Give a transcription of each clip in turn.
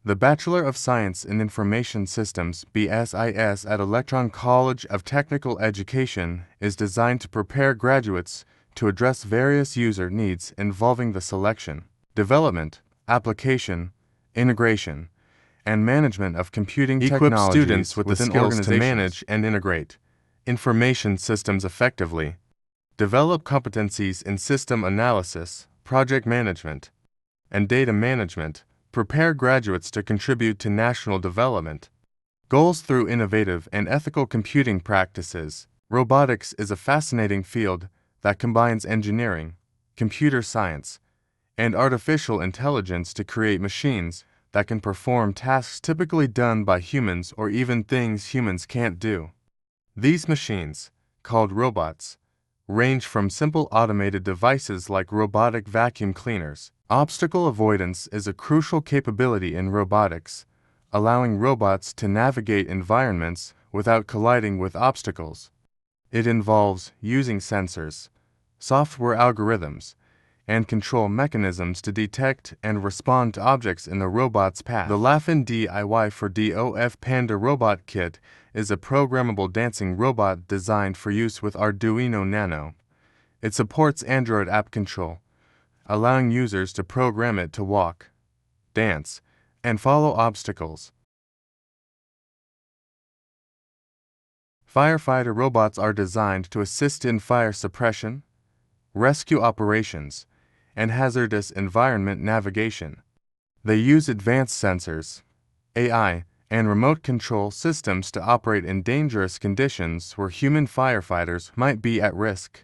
The Bachelor of Science in Information Systems (BSIS) at Electron College of Technical Education is designed to prepare graduates to address various user needs involving the selection, development, application, integration, and management of computing technologies. Equip students with the skills to manage and integrate information systems effectively, develop competencies in system analysis, project management, and data management, prepare graduates to contribute to national development. Goals through innovative and ethical computing practices. Robotics is a fascinating field that combines engineering, computer science, and artificial intelligence to create machines that can perform tasks typically done by humans or even things humans can't do. These machines, called robots, range from simple automated devices like robotic vacuum cleaners. Obstacle avoidance is a crucial capability in robotics, allowing robots to navigate environments without colliding with obstacles. It involves using sensors, software algorithms, and control mechanisms to detect and respond to objects in the robot's path. The Laughing DIY for DOF Panda Robot Kit is a programmable dancing robot designed for use with Arduino Nano. It supports Android app control, allowing users to program it to walk, dance, and follow obstacles. Firefighter robots are designed to assist in fire suppression, rescue operations, and hazardous environment navigation. They use advanced sensors, AI, and remote control systems to operate in dangerous conditions where human firefighters might be at risk.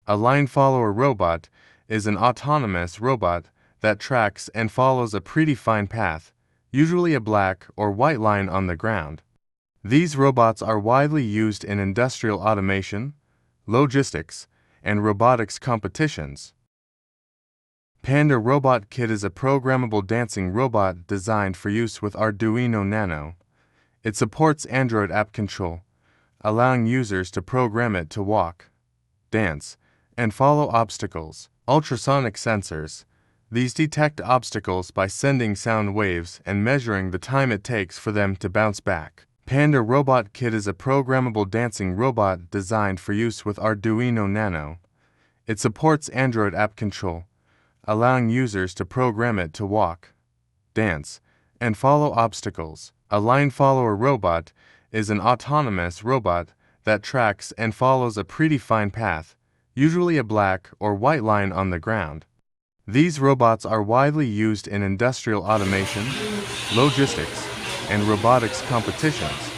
A line follower robot is an autonomous robot that tracks and follows a predefined path, usually a black or white line on the ground. These robots are widely used in industrial automation, logistics, and robotics competitions. Panda Robot Kit is a programmable dancing robot designed for use with Arduino Nano. It supports Android app control, allowing users to program it to walk, dance, and follow obstacles. Ultrasonic sensors. These detect obstacles by sending sound waves and measuring the time it takes for them to bounce back. Panda Robot Kit is a programmable dancing robot designed for use with Arduino Nano. It supports Android app control, allowing users to program it to walk, dance, and follow obstacles. A line follower robot is an autonomous robot that tracks and follows a predefined path, usually a black or white line on the ground. These robots are widely used in industrial automation, logistics, and robotics competitions.